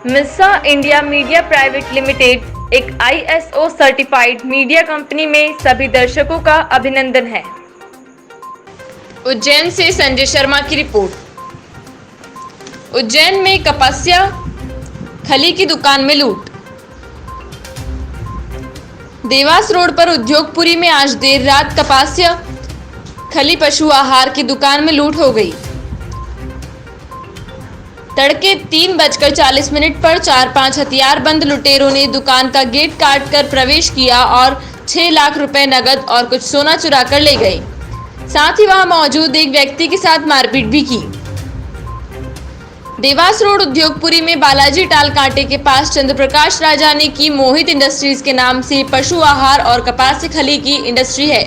मिस्सा India media private limited एक ISO certified media company में सभी दर्शकों का अभिनंदन है। उज्जैन से संजय शर्मा की रिपोर्ट। उज्जैन में कपास्या खली की दुकान में लूट। देवास रोड पर उद्योगपुरी में आज देर रात कपास्या खली पशु आहार की दुकान में लूट हो गई। तड़के 3:40 पर 4-5 हथियारबंद लुटेरों ने दुकान का गेट काटकर प्रवेश किया और 6 लाख रुपए नगद और कुछ सोना चुरा कर ले गए। साथ ही वहां मौजूद एक व्यक्ति के साथ मारपीट भी की। देवास रोड उद्योगपुरी में बालाजी टाल कांटे के पास चंद्रप्रकाश राजानी की मोहित इंडस्ट्रीज के नाम से पशु आहार और कपास से खली की इंडस्ट्री है।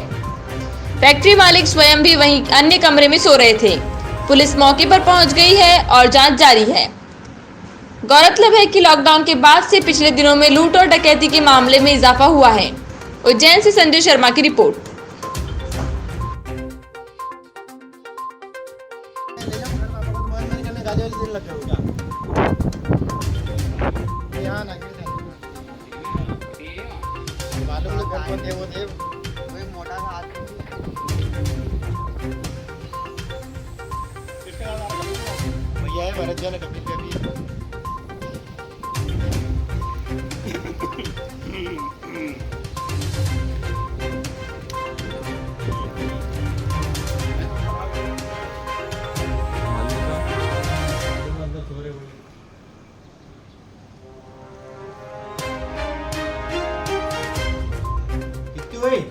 फैक्ट्री मालिक स्वयं भी वहीं अन्य कमरे में सो रहे थे। पुलिस मौके पर पहुंच गई है और जांच जारी है। गौरतलब है कि लॉकडाउन के बाद से पिछले दिनों में लूट और डकैती के मामले में इजाफा हुआ है। उज्जैन से संजय शर्मा की रिपोर्ट। भरत जाने कपिल पे भी कितनी हुई?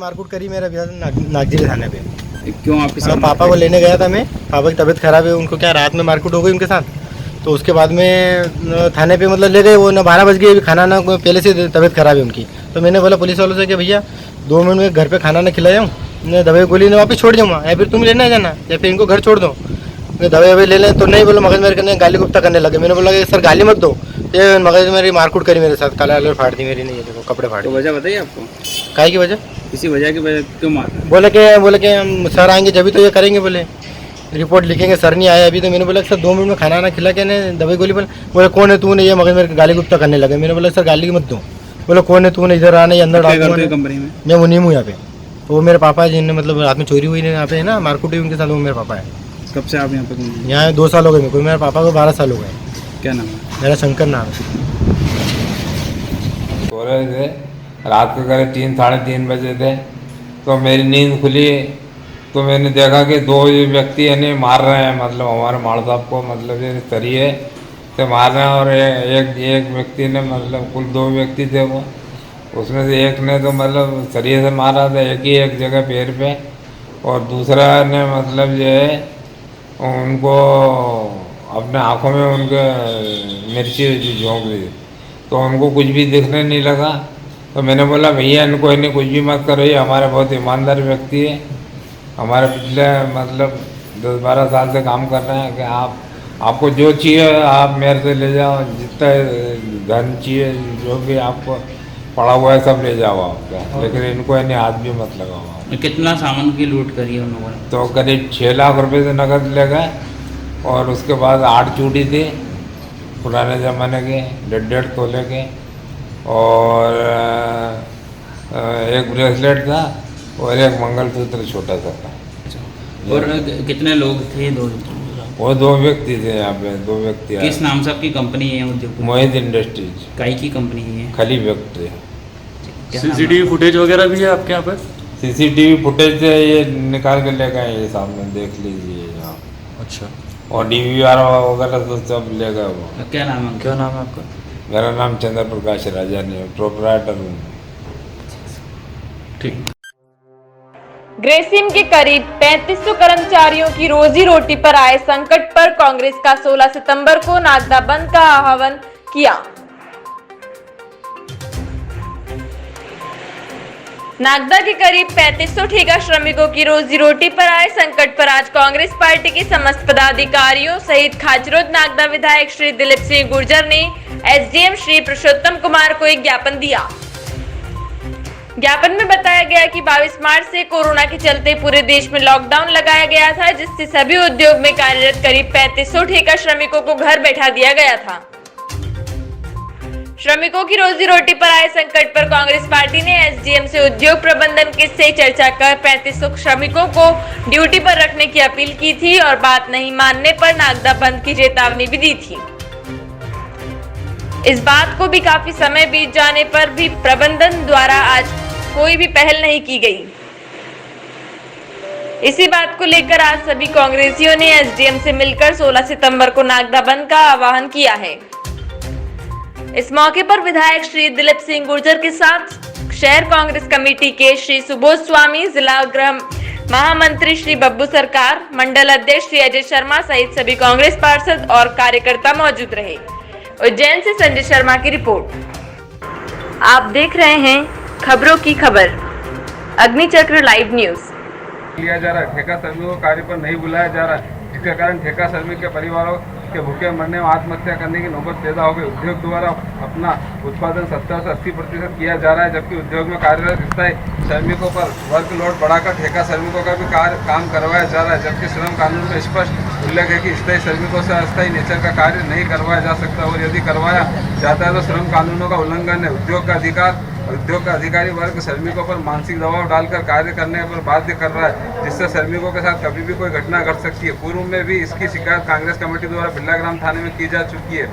मारकूट करी मेरा भैया नागजिरी थाने पे। क्यों आपके साथ? पापा को लेने गया था मैं। पापा की तबीयत खराब है, उनको क्या रात में मारकूट हो गई उनके साथ। तो उसके बाद में थाने पे मतलब ले गए। वो ना 12 बज गए, खाना ना पहले से तबीयत खराब है उनकी। तो मैंने बोला पुलिस वालों से कि भैया 2 मिनट में घर पे खाना ना खिलाया हूँ, मैं दवाई गोली ने वापस छोड़ जाऊँगा, या फिर तुम लेना जाना या फिर इनको घर छोड़ दो, दवाई ववाई ले लें। तो नहीं बोला, मगज मेरे करने गाली गुप्ता करने लगे। मैंने बोला कि सर गाली मत दो। ये मगज मेरी मारकूट करी मेरे साथ, काला फाड़ दी मेरी। नहीं है देखो कपड़े फाड़। तो वजह बताइए आपको, काय की वजह? किसी वजह की वजह क्यों मारा? बोले कि हम सर आएंगे जब भी तो ये करेंगे, बोले रिपोर्ट लिखेंगे। सर नहीं आया अभी। तो मैंने बोला सर 2 मिनट में खाना ना खिला के ने दवाई गोली। बोले कौन है तू? ने ये मगर मेरे गाली गुप्ता करने लगे। मैंने बोला सर गाली मत दो। बोले कौन है तू? ने इधर आने अंदर कंपनी में मैं मुनीम हूँ यहाँ पे। वो मेरे पापा है जिनने मतलब रात में चोरी हुई यहाँ पे है ना, मारकूट हुई उनके साथ। वो मेरे पापा है। कब से आप यहाँ पे? यहाँ 2 साल हो गए मेरे पापा को। 12 साल हो गए। क्या नाम है? मेरा शंकर नाम है। सो रहे थे, रात के करीब 3-3:30 बजे थे। तो मेरी नींद खुली तो मैंने देखा कि 2 व्यक्ति यानी मार रहे हैं, मतलब हमारे माड़ साहब को मतलब ये सरिये से मार रहे हैं। और एक व्यक्ति ने मतलब कुल 2 व्यक्ति थे वो, उसमें से एक ने तो मतलब सरिये से मारा था एक जगह पैर पे, और दूसरा ने मतलब ये उनको अपने आँखों में उनके मिर्ची झोंक दी। तो उनको कुछ भी दिखने नहीं लगा। तो मैंने बोला भैया इनको इन्हें कुछ भी मत करो, ये हमारे बहुत ईमानदार व्यक्ति है, हमारे पिछले मतलब 10-12 साल से काम कर रहे हैं कि आपको जो चाहिए आप मेरे से ले जाओ, जितना धन चाहिए जो भी आपको पड़ा हुआ है सब ले जाओ आपका, लेकिन इनको इन्हें हाथ भी मत लगाओ। कितना सामान की लूट करी है उन्होंने? तो करीब 6 लाख रुपए से नकद ले गए, और उसके बाद 8 चूड़ी थी पुराने ज़माने के 1.5 तोले के, और एक ब्रेसलेट था और एक मंगलसूत्र छोटा सा था। और कितने लोग थे? 2? वो 2 व्यक्ति थे यहाँ पे, 2 व्यक्ति। किस नाम से आपकी कंपनी है? उद्योग मोहित इंडस्ट्रीज। काई की कंपनी है? खली फैक्ट्री। CCTV फुटेज वगैरह भी है आपके यहाँ पर? सीसीटीवी फुटेज से ये निकाल के ले गए, ये सामने देख लीजिए यहाँ। अच्छा, और DVR वगैरह तो सब ले गए वो। क्या नाम है? क्या नाम है आपका? मेरा नाम चंद्र प्रकाश राजानी है, प्रोपराइटर हूँ। ठीक। ग्रेसिम के करीब 3500 कर्मचारियों की रोजी रोटी पर आए संकट पर कांग्रेस का 16 सितंबर को नागदा बंद का आह्वान किया। नागदा के करीब 3500 ठेका श्रमिकों की रोजी रोटी पर आए संकट पर आज कांग्रेस पार्टी के समस्त पदाधिकारियों सहित खाचरोद नागदा विधायक श्री दिलीप सिंह गुर्जर ने SDM श्री पुरुषोत्तम कुमार को एक ज्ञापन दिया। ज्ञापन में बताया गया कि 22 मार्च से कोरोना के चलते पूरे देश में लॉकडाउन लगाया गया था, जिससे सभी उद्योग में कार्यरत करीब 3500 ठेका श्रमिकों को घर बैठा दिया गया था। श्रमिकों की रोजी रोटी पर आए संकट पर कांग्रेस पार्टी ने SDM से उद्योग प्रबंधन से चर्चा कर 3500 श्रमिकों को ड्यूटी पर रखने की अपील की थी और बात नहीं मानने पर नागदा बंद की चेतावनी भी दी थी। इस बात को भी काफी समय बीत जाने पर भी प्रबंधन द्वारा आज कोई भी पहल नहीं की गई। इसी बात को लेकर आज सभी कांग्रेसियों ने SDM से मिलकर 16 सितंबर को नागदा बंद का आह्वान किया है। इस मौके पर विधायक श्री दिलीप सिंह गुर्जर के साथ शहर कांग्रेस कमेटी के श्री सुबोध स्वामी, जिला गृह महामंत्री श्री बब्बू सरकार, मंडल अध्यक्ष श्री अजय शर्मा सहित सभी कांग्रेस पार्षद और कार्यकर्ता मौजूद रहे। उज्जैन से संजय शर्मा की रिपोर्ट। आप देख रहे हैं खबरों की खबर, अग्निचक्र लाइव न्यूज। लिया जा रहा है, ठेका श्रमिकों को कार्य पर नहीं बुलाया जा रहा है, जिसके कारण ठेका श्रमिक के परिवारों के भूखे मरने में आत्महत्या करने की नौबत पैदा हो गई। उद्योग द्वारा अपना उत्पादन 70 से 80% किया जा रहा है, जबकि उद्योग में कार्यरत स्थायी श्रमिकों पर वर्कलोड बढ़ाकर ठेका श्रमिकों का भी काम करवाया जा रहा है, जबकि श्रम कानून में स्पष्ट उल्लेख है कि स्थायी श्रमिकों से अस्थायी नेचर का कार्य नहीं करवाया जा सकता और यदि करवाया जाता है तो श्रम कानूनों का उल्लंघन है। उद्योग का अधिकारी वर्ग श्रमिकों पर मानसिक दबाव डालकर कार्य करने पर बाध्य कर रहा है, जिससे श्रमिकों के साथ कभी भी कोई घटना घट सकती है। पूर्व में भी इसकी शिकायत कांग्रेस कमेटी द्वारा बिल्लाग्राम थाने में की जा चुकी है।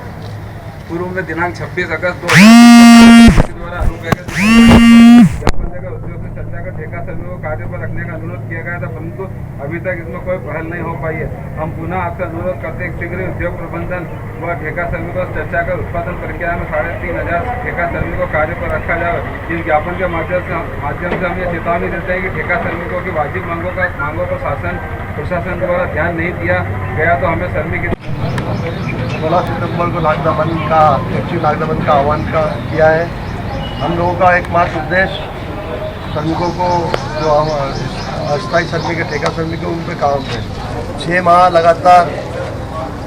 पूर्व में दिनांक 26 अगस्त 2020 द्वारा उद्योग से चर्चा कर ठेका श्रमिकों को कार्य पर रखने का अनुरोध किया गया था, परंतु अभी तक इसमें कोई पहल नहीं हो पाई है। हम पुनः आपसे अनुरोध करते हैं शीघ्र उद्योग प्रबंधन व ठेका श्रमिकों से चर्चा कर उत्पादन प्रक्रिया में 3500 ठेका श्रमिकों को कार्य पर रखा जाए। इस ज्ञापन के माध्यम से हम ये चेतावनी देते हैं कि ठेका श्रमिकों की वाजिब मांगों पर प्रशासन द्वारा ध्यान नहीं दिया गया तो हमें श्रमिक 16 सितंबर को नागदा बंद का आह्वान किया है। हम लोगों का एकमात्र उद्देश्य श्रमिकों को जो हम अस्थायी श्रमिक है, ठेका श्रमिक है, उन पर काम है। 6 माह लगातार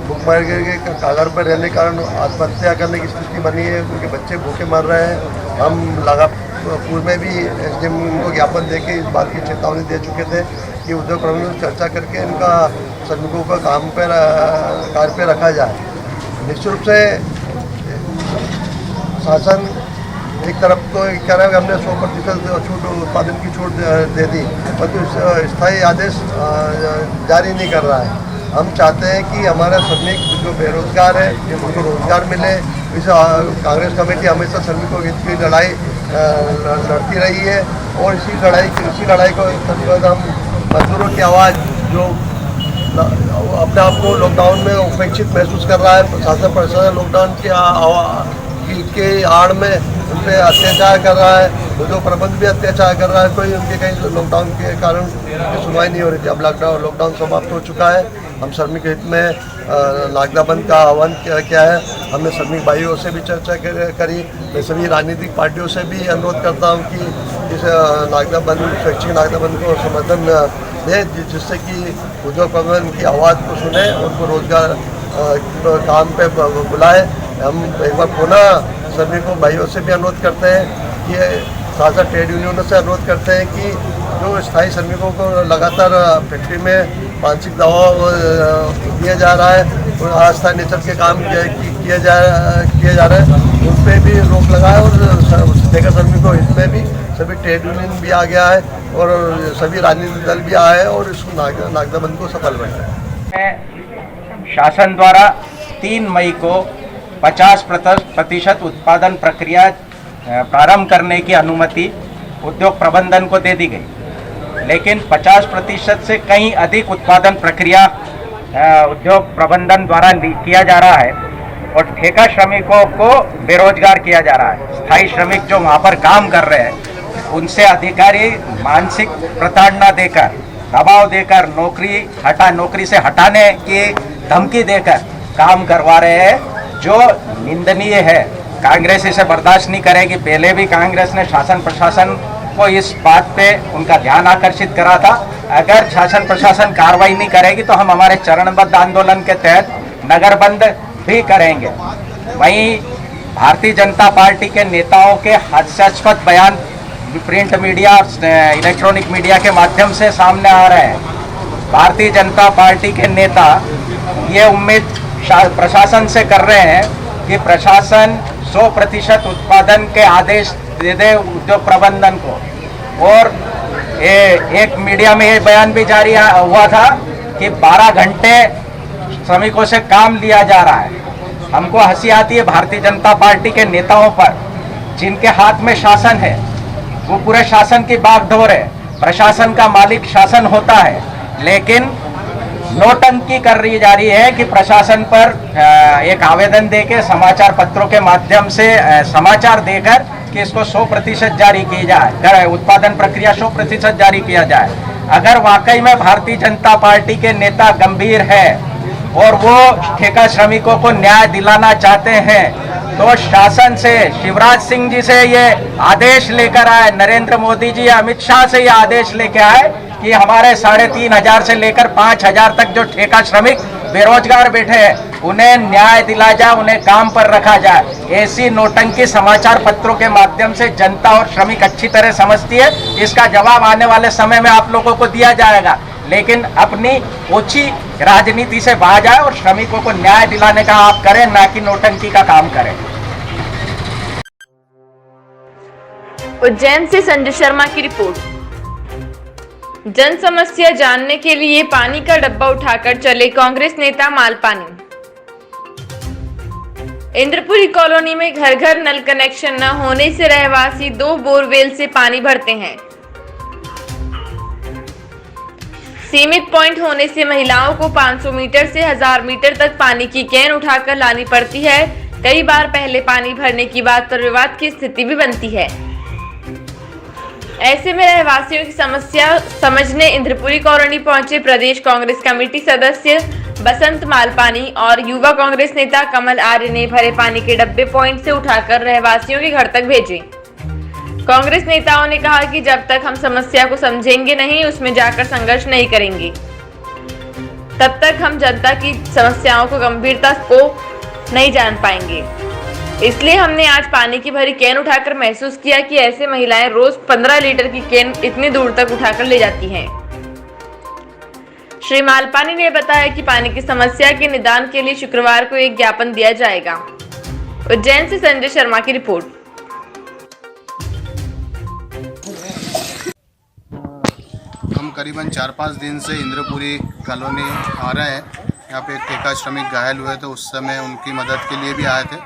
भूखमरी के कागर पर रहने के कारण आत्महत्या करने की स्थिति बनी है, उनके बच्चे भूखे मर रहे हैं। हम पूर्व में भी SDM को ज्ञापन देके इस बात की चेतावनी दे चुके थे कि उद्योग प्रबंधन से चर्चा करके इनका श्रमिकों का कार्य पर रखा जाए। निश्चित रूप से शासन एक तरफ तो कह रहा है कि हमने 100% छूट उत्पादन की छूट दे दी, परंतु स्थायी आदेश जारी नहीं कर रहा है। हम चाहते हैं कि हमारा श्रमिक जो बेरोजगार है उनको रोजगार मिले। इस कांग्रेस कमेटी हमेशा श्रमिकों की लड़ाई लड़ती रही है और इसी लड़ाई को हम मजदूरों की आवाज़ जो अपने आप को लॉकडाउन में उपेक्षित महसूस कर रहा है, प्रशासन लॉकडाउन के आड़ में उन पर अत्याचार कर रहा है, उद्योग प्रबंध भी अत्याचार कर रहा है। कोई उनके कहीं लॉकडाउन के कारण सुनवाई नहीं हो रही थी। अब लॉकडाउन समाप्त हो चुका है। हम श्रमिक हित में नागदा बंद का आह्वान किया है। हमने श्रमिक भाइयों से भी चर्चा करी। मैं सभी राजनीतिक पार्टियों से भी अनुरोध करता हूं कि इस स्वैच्छिक नागदा बंद को समर्थन दें, जिससे कि उद्योग प्रबंधन की आवाज़ को सुने, उनको रोजगार काम पे बुलाए। हम एक बार पुनः श्रमिकों भाइयों से भी अनुरोध करते हैं कि साथ ट्रेड यूनियनों से अनुरोध करते हैं कि जो स्थायी श्रमिकों को लगातार फैक्ट्री में मानसिक दबाव दिया जा रहा है और अस्थायी नेचर के काम किए जा रहे हैं, उन पर भी रोक लगाए और ठेका श्रमिकों इसमें भी सभी ट्रेड यूनियन भी आ गया है और सभी राजनीतिक दल भी आए हैं और इस नागदा बंद को सफल बनाए। शासन द्वारा 3 मई को 50% उत्पादन प्रक्रिया प्रारंभ करने की अनुमति उद्योग प्रबंधन को दे दी गई। लेकिन 50% से कहीं अधिक उत्पादन प्रक्रिया उद्योग प्रबंधन द्वारा किया जा रहा है और ठेका श्रमिकों को बेरोजगार किया जा रहा है। स्थायी श्रमिक जो वहाँ पर काम कर रहे हैं उनसे अधिकारी मानसिक प्रताड़ना देकर, दबाव देकर, नौकरी से हटाने की धमकी देकर काम करवा रहे हैं, जो निंदनीय है। कांग्रेस इसे बर्दाश्त नहीं करेगी। पहले भी कांग्रेस ने शासन प्रशासन को इस बात पे उनका ध्यान आकर्षित करा था। अगर शासन प्रशासन कार्रवाई नहीं करेगी तो हम हमारे चरणबद्ध आंदोलन के तहत नगर बंद भी करेंगे। वहीं भारतीय जनता पार्टी के नेताओं के हास्यास्पद बयान प्रिंट मीडिया, इलेक्ट्रॉनिक मीडिया के माध्यम से सामने आ रहे हैं। भारतीय जनता पार्टी के नेता ये उम्मीद प्रशासन से कर रहे हैं कि प्रशासन 100% उत्पादन के आदेश दे दे उद्योग प्रबंधन को। और एक मीडिया में ये बयान भी जारी हुआ था कि 12 घंटे श्रमिकों से काम लिया जा रहा है। हमको हंसी आती है भारतीय जनता पार्टी के नेताओं पर, जिनके हाथ में शासन है, वो पूरे शासन की बागडोर है। प्रशासन का मालिक शासन होता है, लेकिन नोटंकी कर रही जा रही है कि प्रशासन पर एक आवेदन देके समाचार पत्रों के माध्यम से समाचार देकर कि इसको 100% जारी की जाए, उत्पादन प्रक्रिया 100% जारी किया जाए। अगर वाकई में भारतीय जनता पार्टी के नेता गंभीर है और वो ठेका श्रमिकों को न्याय दिलाना चाहते हैं तो शासन से, शिवराज सिंह जी से ये आदेश लेकर आए, नरेंद्र मोदी जी, अमित शाह से ये आदेश लेकर आए कि हमारे 3,500 से लेकर 5,000 तक जो ठेका श्रमिक बेरोजगार बैठे हैं उन्हें न्याय दिलाया जाए, उन्हें काम पर रखा जाए। ऐसी नोटंकी समाचार पत्रों के माध्यम से जनता और श्रमिक अच्छी तरह समझती है। इसका जवाब आने वाले समय में आप लोगों को दिया जाएगा, लेकिन अपनी ओछी राजनीति से बाहर जाए और श्रमिकों को न्याय दिलाने का आप करें, ना कि नोटंकी का काम करें। उज्जैन से संजय शर्मा की रिपोर्ट। जन समस्या जानने के लिए पानी का डब्बा उठाकर चले कांग्रेस नेता मालपानी। इंद्रपुरी कॉलोनी में घर घर नल कनेक्शन न होने से रहवासी 2 बोरवेल से पानी भरते हैं। सीमित पॉइंट होने से महिलाओं को 500 मीटर से 1000 मीटर तक पानी की कैन उठाकर लानी पड़ती है। कई बार पहले पानी भरने की बात पर विवाद की स्थिति भी बनती है। ऐसे में रहवासियों की समस्या समझने इंद्रपुरी कॉलोनी पहुंचे प्रदेश कांग्रेस कमेटी सदस्य बसंत मालपानी और युवा कांग्रेस नेता कमल आर्य ने भरे पानी के डब्बे पॉइंट से उठाकर रहवासियों के घर तक भेजे। कांग्रेस नेताओं ने कहा कि जब तक हम समस्या को समझेंगे नहीं, उसमें जाकर संघर्ष नहीं करेंगे, तब तक हम जनता की समस्याओं को गंभीरता को नहीं जान पाएंगे। इसलिए हमने आज पानी की भरी कैन उठाकर महसूस किया कि ऐसे महिलाएं रोज 15 लीटर की कैन इतनी दूर तक उठाकर ले जाती हैं। श्री मालपानी ने बताया कि पानी की समस्या के निदान के लिए शुक्रवार को एक ज्ञापन दिया जाएगा। उज्जैन से संजय शर्मा की रिपोर्ट। हम करीबन 4-5 दिन से इंद्रपुरी कॉलोनी आ रहे हैं। यहाँ पे एक ठेका श्रमिक घायल हुए थे, उस समय उनकी मदद के लिए भी आए थे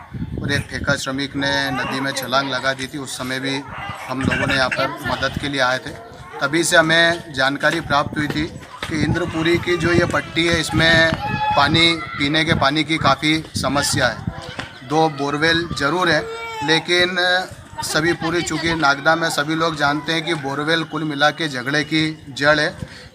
और एक ठेका श्रमिक ने नदी में छलांग लगा दी थी, उस समय भी हम लोगों ने यहाँ पर मदद के लिए आए थे। तभी से हमें जानकारी प्राप्त हुई थी कि इंद्रपुरी की जो ये पट्टी है इसमें पीने के पानी की काफ़ी समस्या है। 2 बोरवेल ज़रूर है, लेकिन सभी पूरी चूँकि नागदा में सभी लोग जानते हैं कि बोरवेल कुल मिला के झगड़े की जड़ है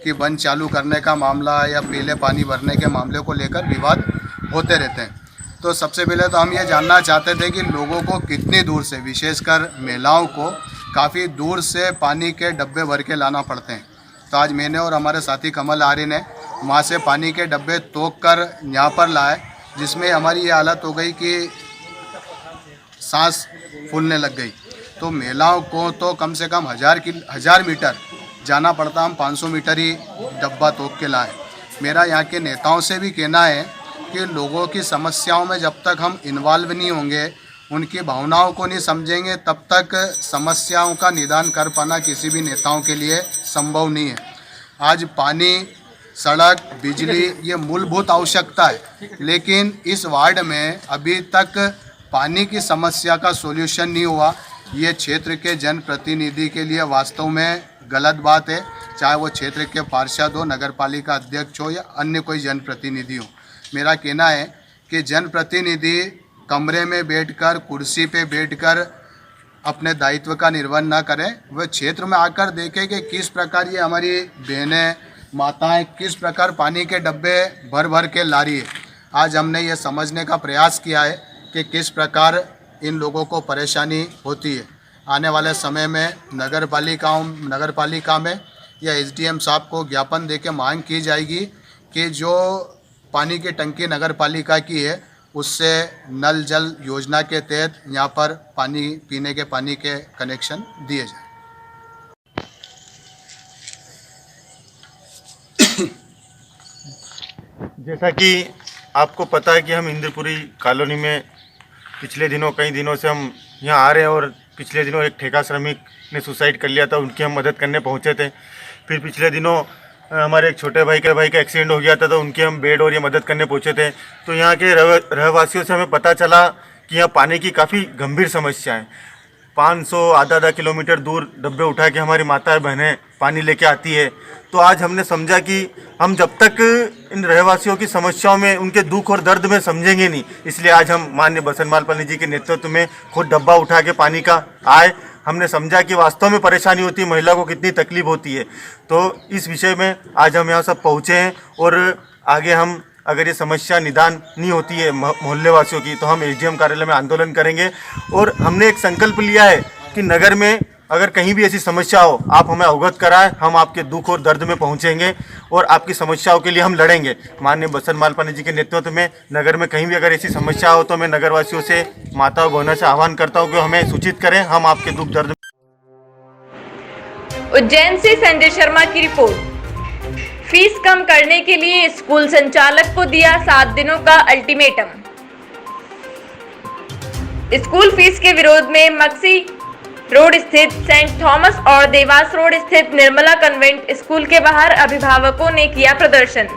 कि बंद चालू करने का मामला या पीले पानी भरने के मामले को लेकर विवाद होते रहते हैं। तो सबसे पहले तो हम ये जानना चाहते थे कि लोगों को कितनी दूर से, विशेषकर महिलाओं को काफ़ी दूर से पानी के डब्बे भर के लाना पड़ते हैं। तो आज मैंने और हमारे साथी कमल आर्य ने वहाँ से पानी के डब्बे तोड़ कर यहाँ पर लाए, जिसमें हमारी ये हालत हो गई कि सांस फूलने लग गई। तो महिलाओं को तो कम से कम 1000 मीटर जाना पड़ता, हम 500 मीटर ही डब्बा तोड़ के लाए। मेरा यहाँ के नेताओं से भी कहना है कि लोगों की समस्याओं में जब तक हम इन्वॉल्व नहीं होंगे, उनकी भावनाओं को नहीं समझेंगे, तब तक समस्याओं का निदान कर पाना किसी भी नेताओं के लिए संभव नहीं है। आज पानी, सड़क, बिजली ये मूलभूत आवश्यकता है, लेकिन इस वार्ड में अभी तक पानी की समस्या का सॉल्यूशन नहीं हुआ। ये क्षेत्र के जनप्रतिनिधि के लिए वास्तव में गलत बात है। चाहे वो क्षेत्र के पार्षद हो, नगर पालिका अध्यक्ष हो या अन्य कोई जनप्रतिनिधि हो। मेरा कहना है कि जनप्रतिनिधि कमरे में बैठकर, कुर्सी पे बैठकर अपने दायित्व का निर्वहन न करें, वह क्षेत्र में आकर देखें कि किस प्रकार ये हमारी बहनें, माताएं किस प्रकार पानी के डब्बे भर भर के ला रही है। आज हमने ये समझने का प्रयास किया है कि किस प्रकार इन लोगों को परेशानी होती है। आने वाले समय में नगर पालिका में या एसडीएम साहब को ज्ञापन देके मांग की जाएगी कि जो पानी की टंकी नगर पालिका की है उससे नल जल योजना के तहत यहाँ पर पानी, पीने के पानी के कनेक्शन दिए जाए। जैसा कि आपको पता है कि हम इंद्रपुरी कॉलोनी में पिछले दिनों, कई दिनों से हम यहाँ आ रहे हैं और पिछले दिनों एक ठेका श्रमिक ने सुसाइड कर लिया था, उनकी हम मदद करने पहुँचे थे। फिर पिछले दिनों हमारे एक छोटे भाई का एक्सीडेंट हो गया था, तो उनके हम बेड और ये मदद करने पहुँचे थे। तो यहाँ के रहवासियों से हमें पता चला कि यहाँ पानी की काफ़ी गंभीर समस्या है। 500 आधा किलोमीटर दूर डब्बे उठा के हमारी माताएं बहनें पानी लेके आती है। तो आज हमने समझा कि हम जब तक इन रहवासियों की समस्याओं में, उनके दुख और दर्द में समझेंगे नहीं, इसलिए आज हम माननीय बसंत पाल जी के नेतृत्व में खुद डब्बा उठा के पानी का आए। हमने समझा कि वास्तव में परेशानी होती है, महिला को कितनी तकलीफ होती है। तो इस विषय में आज हम यहाँ सब पहुँचे हैं और आगे हम, अगर ये समस्या निदान नहीं होती है मोहल्ले वासियों की, तो हम एसडीएम कार्यालय में आंदोलन करेंगे। और हमने एक संकल्प लिया है कि नगर में अगर कहीं भी ऐसी समस्या हो, आप हमें अवगत कराएं, हम आपके दुख और दर्द में पहुंचेंगे और आपकी समस्याओं के लिए हम लड़ेंगे। माननीय बसंत मालपानी जी के नेतृत्व में नगर में कहीं भी अगर ऐसी समस्या हो तो मैं नगरवासियों से, माता बहनों से आह्वान करता हूँ कि हमें सूचित करें, हम आपके दुख दर्द। उज्जैन से संजय शर्मा की रिपोर्ट। फीस कम करने के लिए स्कूल संचालक को दिया 7 दिनों का अल्टीमेटम। स्कूल फीस के विरोध में मक्सी रोड स्थित सेंट थॉमस और देवास रोड स्थित निर्मला कन्वेंट स्कूल के बाहर अभिभावकों ने किया प्रदर्शन।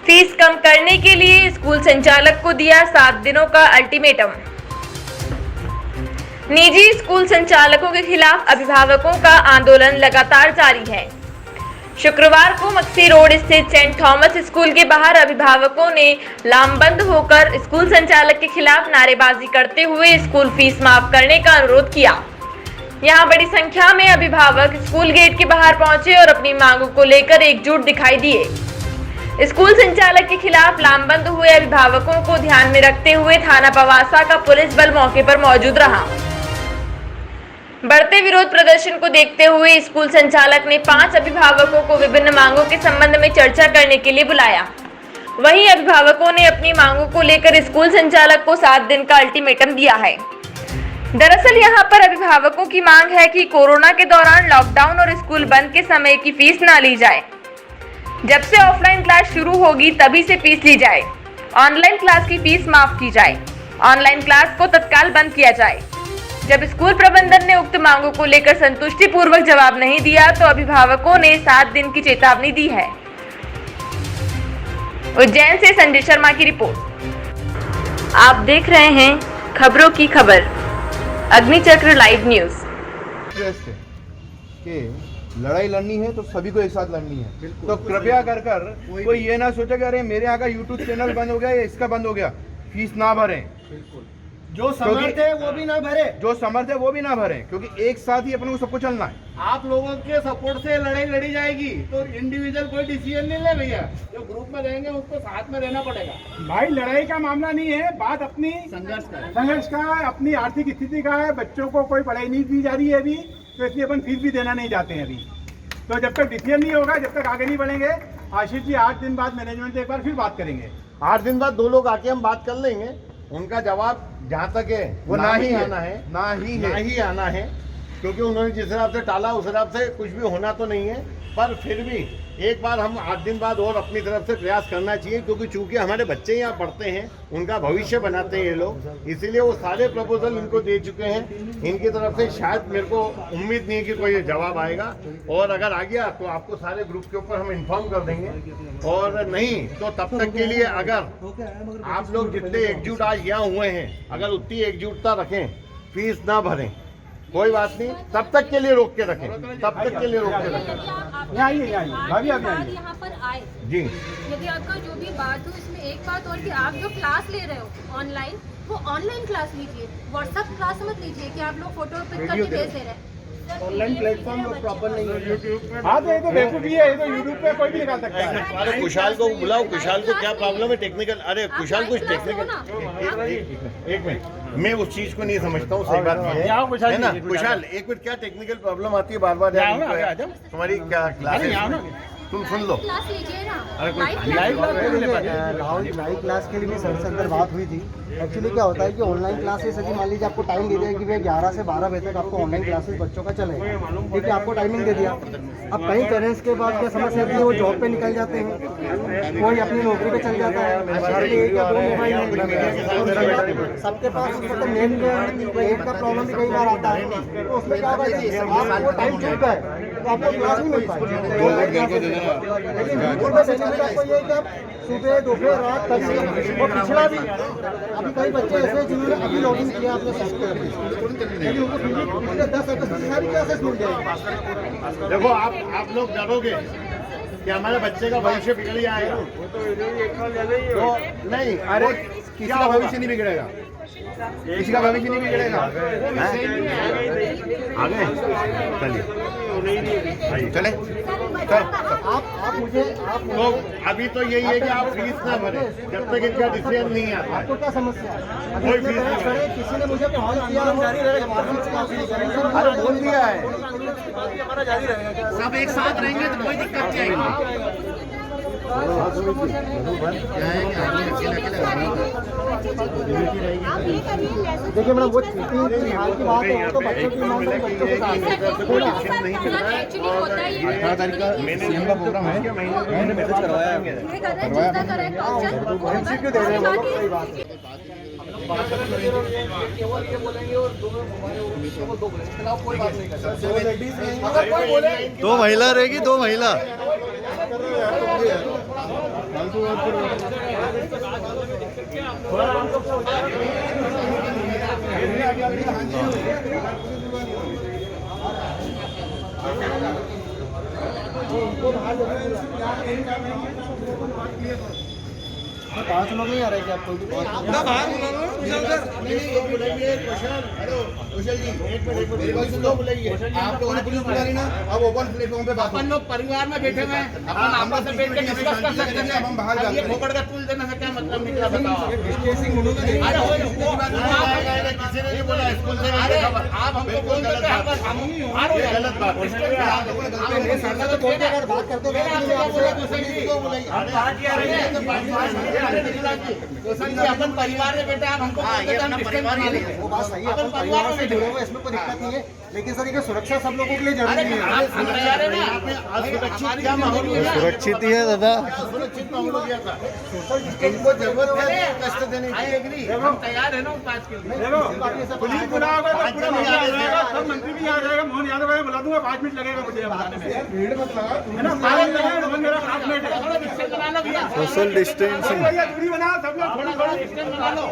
फीस कम करने के लिए स्कूल संचालक को दिया 7 दिनों का अल्टीमेटम। निजी स्कूल संचालकों के खिलाफ अभिभावकों का आंदोलन लगातार जारी है। शुक्रवार को मक्सी रोड स्थित सेंट थॉमस स्कूल के बाहर अभिभावकों ने लामबंद होकर स्कूल संचालक के खिलाफ नारेबाजी करते हुए स्कूल फीस माफ करने का अनुरोध किया। यहां बड़ी संख्या में अभिभावक स्कूल गेट के बाहर पहुंचे और अपनी मांगों को लेकर एकजुट दिखाई दिए। स्कूल संचालक के खिलाफ लामबंद हुए अभिभावकों को ध्यान में रखते हुए थाना पवासा का पुलिस बल मौके पर मौजूद रहा। बढ़ते विरोध प्रदर्शन को देखते हुए स्कूल संचालक ने 5 अभिभावकों को विभिन्न मांगों के संबंध में चर्चा करने के लिए बुलाया। वहीं अभिभावकों ने अपनी मांगों को लेकर स्कूल संचालक को 7 दिन का अल्टीमेटम दिया है। दरअसल यहां पर अभिभावकों की मांग है कि कोरोना के दौरान लॉकडाउन और स्कूल बंद के समय की फीस ना ली जाए। जब से ऑफलाइन क्लास शुरू होगी तभी से फीस ली जाए। ऑनलाइन क्लास की फीस माफ की जाए। ऑनलाइन क्लास को तत्काल बंद किया जाए। जब स्कूल प्रबंधन ने उक्त मांगों को लेकर संतुष्टिपूर्वक जवाब नहीं दिया तो अभिभावकों ने 7 दिन की चेतावनी दी है। उज्जैन से संजय शर्मा की रिपोर्ट। आप देख रहे हैं खबरों की खबर, अग्निचक्र लाइव न्यूज। कि लड़ाई लड़नी है तो सभी को एक साथ लड़नी है, तो कृपया कर कोई ये ना सोचे कि अरे मेरे यहाँ का यूट्यूब चैनल बंद हो गया या इसका बंद हो गया, फीस ना भरें। जो समर्थ है वो भी ना भरे, जो समर्थ है वो भी ना भरे, क्योंकि एक साथ ही अपने को सबको चलना है। आप लोगों के सपोर्ट से लड़ाई लड़ी जाएगी, तो इंडिविजुअल कोई डिसीजन नहीं ले भैया, जो ग्रुप में रहेंगे उसको साथ में रहना पड़ेगा। भाई लड़ाई का मामला नहीं है, बात अपनी संघर्ष का है, अपनी आर्थिक स्थिति का है। बच्चों को कोई पढ़ाई नहीं दी जा रही है अभी, तो इसलिए अपन फीस भी देना नहीं चाहते हैं अभी। तो जब तक डिसीजन नहीं होगा, जब तक आगे नहीं बढ़ेंगे, आशीष जी 8 दिन बाद मैनेजमेंट से एक बार फिर बात करेंगे। 8 दिन बाद 2 लोग आके हम बात कर लेंगे, उनका जवाब जहाँ तक है वो ना ही आना है, क्योंकि उन्होंने जिस हिसाब से टाला उस हिसाब से कुछ भी होना तो नहीं है। पर फिर भी एक बार हम 8 दिन बाद और अपनी तरफ से प्रयास करना चाहिए, क्योंकि चूंकि हमारे बच्चे यहाँ पढ़ते हैं, उनका भविष्य बनाते हैं ये लोग, इसीलिए वो सारे प्रपोजल इनको दे चुके हैं। इनकी तरफ से शायद, मेरे को उम्मीद नहीं है कि कोई जवाब आएगा, और अगर आ गया तो आपको सारे ग्रुप के ऊपर हम इन्फॉर्म कर देंगे, और नहीं तो तब तक के लिए अगर आप लोग जितने एकजुट आज यहाँ हुए हैं, अगर उतनी एकजुटता रखें, फीस ना भरें, कोई बात नहीं, तब तक के लिए रोक के रखें, तब तक के लिए रोक के रखें। यहाँ आइए, यहाँ आइए, भाभी आप यहाँ आइए। यहाँ पर आए, जी, यदि आपका जो भी बात हो, इसमें एक बात और कि आप जो क्लास ले रहे हो ऑनलाइन, वो ऑनलाइन क्लास लीजिए, व्हाट्सएप क्लास मत लीजिए कि आप लोग फोटो पिक करके भेज दे रहे हैं। ऑनलाइन प्लेटफॉर्म प्रॉपर नहीं है यूट्यूब। हाँ तो ये तो बेवकूफ़ी है, ये तो यूट्यूब पे कोई भी निकाल सकता है। अरे कुशाल को बुलाओ, कुशाल को क्या प्रॉब्लम है टेक्निकल? अरे कुशाल कुछ टेक्निकल, एक मिनट, मैं उस चीज को नहीं समझता हूँ, सही बात है ना कुशाल? एक मिनट, क्या टेक्निकल प्रॉब्लम आती है बार बार? तुम्हारी क्या क्लास है? तुम सुन लो। क्लास लीजिए ना, लाइव क्लास के लिए भी सर से अंदर बात हुई थी। एक्चुअली क्या होता है कि ऑनलाइन क्लासेस यदि मान लीजिए आपको टाइम दे दिया कि भाई 11 से 12 बजे तक आपको ऑनलाइन क्लासेस बच्चों का चलेगा, ठीक है, आपको टाइमिंग दे दिया। अब कई पेरेंट्स के बाद क्या समस्या होती है, वो जॉब पे निकल जाते हैं, कोई अपनी नौकरी पे चल जाता है, एक या दो मोबाइल है, सबके पास मतलब नेट का प्रॉब्लम भी कई बार आता है। तो उसमें क्या होता है, आपको टाइम चूक गया तो आपको क्लास नहीं मिल पाएगी। लेकिन आपको ये कि आप सुबह दोपहर रात तक, और पिछड़ा भी अभी कई बच्चे ऐसे हैं जिन्होंने अभी लॉगिन किया अपने सॉफ्टवेयर में, लेकिन उनको फिर 10 अगस्त की सारी क्लासेस मिल जाएगी। देखो आप लोग डरोगे कि हमारे बच्चे का भविष्य बिगड़ जाएगा, तो नहीं, अरे किसी का भविष्य नहीं बिगड़ेगा, किसी का भविष्य नहीं बिगड़ेगा। आगे चले आप मुझे तो अभी तो यही है कि आप फीस ना भरे जब तक इनका डिसीजन नहीं आता। आपको क्या समस्या है? कोई फीस नहीं, किसी ने मुझे कॉल किया, अरे बोल दिया है, हमारा जारी रहेगा, सब एक साथ रहेंगे तो कोई दिक्कत नहीं आएगी। देखिए मैडम, वो चीटिंग हाल की बात है, वो तो बच्चों की मांग है, बच्चों के साथ एक्चुअली होता है ये 18 तारीख का सीएम का प्रोग्राम है, मैंने मैसेज करवाया है, क्यों दे रहे हैं वो लोग? सही बात है। दो महिला रहेगी, दो महिला। पाँच लोग नहीं आ रहे क्या? आपको आप लोगों ने पुलिस बुला ली ना, अब ओपन प्लेटफॉर्म पे अपन लोग परिवार में बैठे हुए हैं, अपन आपस में बैठ के डिस्कस कर सकते हैं। अब हम बाहर जाते हैं, पकड़ का टूल देने से क्या मतलब निकला बताओ? किसी ने नहीं बोला स्कूल से, आप हमको बोल देते हैं, गलत बात अपन परिवार में बेटा, आप हमको वो बात सही है, अपन परिवार से जुड़े हुए, इसमें कोई दिक्कत नहीं है, लेकिन सर ये सुरक्षा सब लोगों के लिए जरूरी है। सुरक्षित ही है दादा, सुरक्षित माहौल हो गया था, इनको जरूरत है कष्ट देने की, हम तैयार है ना उस बात के लिए। पुलिस बुलाओगे तो पूरा मजा आ जाएगा, सब मंत्री भी आ जाएगा, मोहन यादव को बुला दूंगा, 5 मिनट लगेगा मुझे बताने में, भीड़ मत लगा है ना, मेरा 5 मिनट है, सोशल डिस्टेंसिंग, दूरी बनाओ सब लोग, थोड़ी डिस्टेंस बना लो,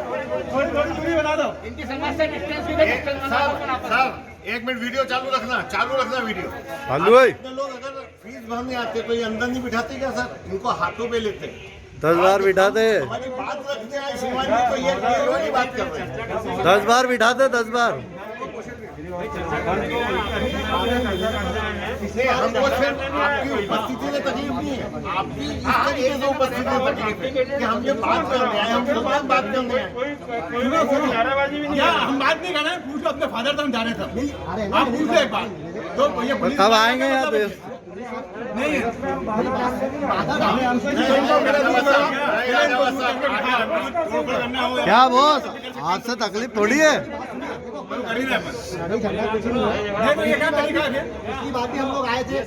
थोड़ी दूरी बना दो, इनकी समझ से डिस्टेंस की सर, एक मिनट वीडियो चालू रखना वीडियो। हालू भाई, इतने लोग अगर फीस भरने आते तो ये अंदर नहीं बिठाते क्या सर? इनको हाथों पे लेते, 10 बार बिठाते, हमारी बात रखने आए शिवाजी तो ये वाली बात कर रहे हैं, 10 बार बिठाते, 10 बार। हमको सिर्फ आपकी उपस्थिति में तकलीफ नहीं है, आपकी इस तरीके से उपस्थिति में तकलीफ है कि हम ये बात कर रहे हैं, हम सब बात कर रहे हैं। क्या हम बात नहीं कर रहे हैं? पूछ लो अपने फादर तो हम जा रहे थे, आप पूछ लो एक बार, तो ये पुलिस कब आएंगे यहाँ पे? नहीं क्या बॉस, आपसे तकलीफ थोड़ी है। इसकी बात ही हम लोग आए थे,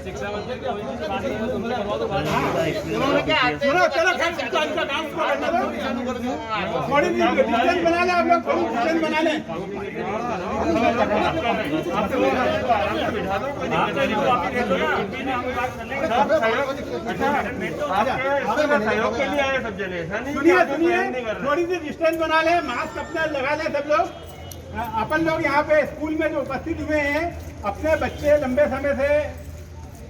थोड़ी डिस्टेंस बना लें आप लोग, थोड़ी डिस्टेंस बना लें। सुनिए, थोड़ी सी डिस्टेंस बना लें, मास्क अपना लगा लें सब लोग, अपन लोग यहाँ पे स्कूल में जो उपस्थित हुए हैं, अपने बच्चे लंबे समय से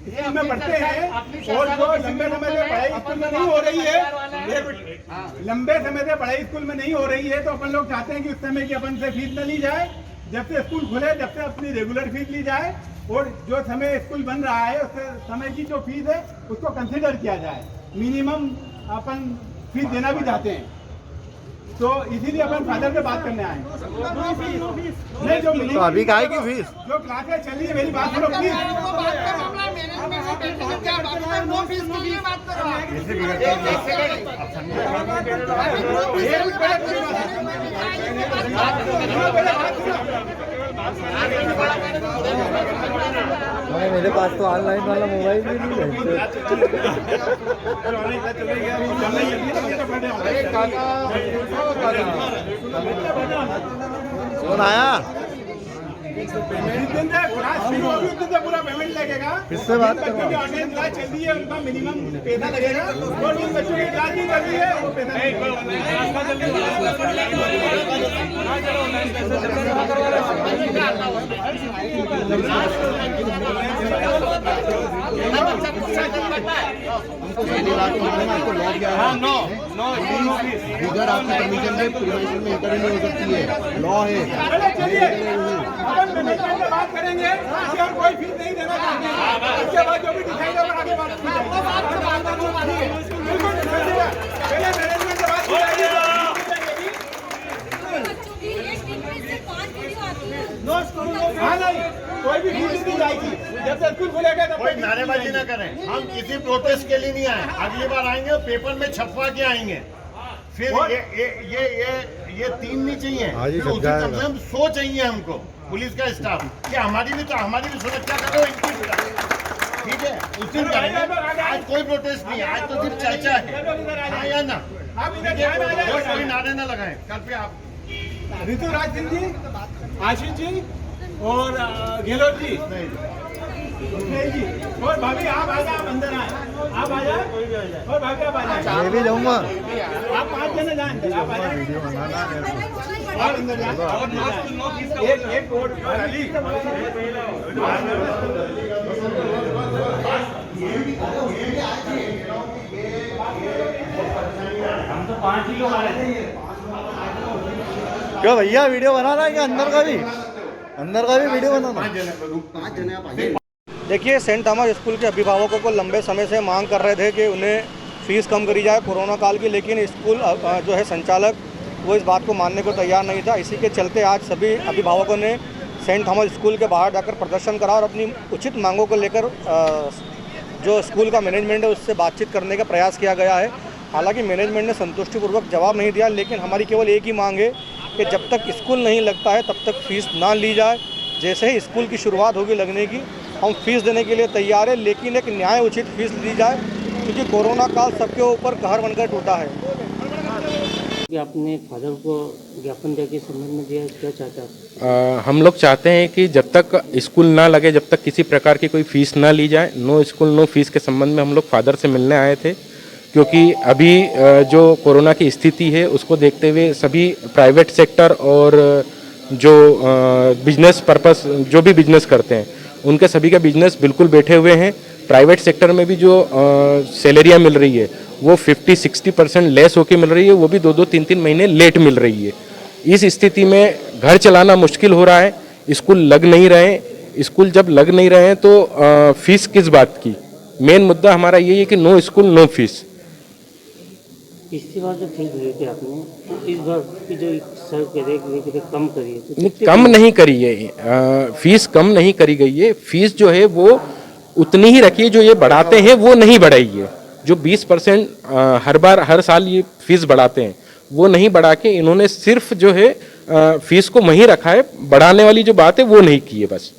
स्कूल में पढ़ते हैं और जो लंबे समय से पढ़ाई स्कूल में नहीं हो रही है, लंबे समय से पढ़ाई स्कूल में नहीं हो रही है, तो अपन लोग चाहते हैं कि उस समय की अपन से फीस न ली जाए। जब से स्कूल खुले जब से अपनी रेगुलर फीस ली जाए और जो समय स्कूल बन रहा है उस समय की जो फीस है उसको कंसिडर किया जाए। मिनिमम अपन फीस देना भी चाहते हैं, तो इसीलिए अपन फादर से बात करने आए। नहीं जो तो अभी क्या है कि फीस जो क्लासेस चल रही है, मेरी बात सुनो प्लीज। मेरे पास तो ऑनलाइन वाला मोबाइल भी नहीं है। कौन आया? पूरा पेमेंट लगेगा। किससे बात कर रहा हूँ? ऑनलाइन क्लास चल रही है, उनका मिनिमम पैसा लगेगा और जिन बच्चों की क्लास नहीं चल रही है वो पैसा इधर आपकी परमिशन से प्रीवेंशन में इंटर नहीं हो सकती है, लॉ है। चलिए अपन मैनेजमेंट से बात करेंगे, और कोई फीस नहीं देना चाहते हैं, उसके बाद जो भी दिखाएंगे और आगे बात की जाएगी। बिल्कुल पहले मैनेजमेंट से बात की जाएगी। हाँ नहीं, कोई भी फीस नहीं जाएगी जब तक स्कूल खुलेगा तब कोई नारेबाजी ना करें, हम किसी प्रोटेस्ट के लिए नहीं आए। अगली बार आएंगे और पेपर में छपवा के आएंगे। फिर ये 3 नहीं चाहिए, फिर उसी कम से कम 100 चाहिए हमको पुलिस का स्टाफ, कि हमारी भी सुरक्षा करो इनकी। ठीक है, उस दिन करेंगे। आज कोई प्रोटेस्ट नहीं है, आज तो सिर्फ चर्चा है। हाँ या ना? कोई नारे ना लगाएं। कल पे आप ऋतुराज सिंह जी, आशीष जी और गहलोत जी जी और भाभी आप आ जाए, आप अंदर आए, आप आ जाए और भाभी आप आ जाए। मैं भी जाऊँगा। आप 5 जने जाए, आप आ जाए और अंदर जाए। एक वोट खाली। हम तो 5 ही लोग आ रहे थे। क्यों भैया वीडियो बनाना है क्या? अंदर का भी वीडियो बनाना। देखिए, सेंट थॉमस स्कूल के अभिभावकों को लंबे समय से मांग कर रहे थे कि उन्हें फ़ीस कम करी जाए कोरोना काल की, लेकिन स्कूल जो है संचालक वो इस बात को मानने को तैयार नहीं था। इसी के चलते आज सभी अभिभावकों ने सेंट थॉमस स्कूल के बाहर जाकर प्रदर्शन करा और अपनी उचित मांगों को लेकर जो स्कूल का मैनेजमेंट है उससे बातचीत करने का प्रयास किया गया है। हालांकि मैनेजमेंट ने संतुष्टिपूर्वक जवाब नहीं दिया, लेकिन हमारी केवल एक ही मांग है कि जब तक स्कूल नहीं लगता है तब तक फ़ीस ना ली जाए। जैसे ही स्कूल की शुरुआत होगी लगने की, हम फीस देने के लिए तैयार है, लेकिन एक न्याय उचित फीस दी जाए, क्योंकि कोरोना काल सबके ऊपर कहर बनकर टूटा है। कि आपने फादर को ज्ञापन देके संबंध में दिया, क्या चाहते हैं? हम लोग चाहते हैं कि जब तक स्कूल ना लगे, जब तक किसी प्रकार की कोई फ़ीस ना ली जाए, नो स्कूल नो फीस के संबंध में हम लोग फादर से मिलने आए थे। क्योंकि अभी जो कोरोना की स्थिति है उसको देखते हुए सभी प्राइवेट सेक्टर और जो बिजनेस पर्पस जो भी बिजनेस करते हैं उनके सभी का बिजनेस बिल्कुल बैठे हुए हैं। प्राइवेट सेक्टर में भी जो सैलरियाँ मिल रही है वो 50-60% लेस होकर मिल रही है, वो भी 2-2, 3-3 महीने लेट मिल रही है। इस स्थिति में घर चलाना मुश्किल हो रहा है, स्कूल लग नहीं रहे। स्कूल जब लग नहीं रहे हैं तो फीस किस बात की? मेन मुद्दा हमारा यही है कि नो स्कूल नो फीस। पिछली बार जो फीस ली थी आपने, तो इस बार की जो सर कह रहे कि कम करिए, तो कम नहीं करी है, फीस कम नहीं करी गई है। फीस जो है वो उतनी ही रखी है, जो ये बढ़ाते हैं वो नहीं बढ़ाई है। जो 20% हर साल ये फीस बढ़ाते हैं वो नहीं बढ़ा के इन्होंने सिर्फ जो है फीस को वहीं रखा है, बढ़ाने वाली जो बात है वो नहीं की है बस।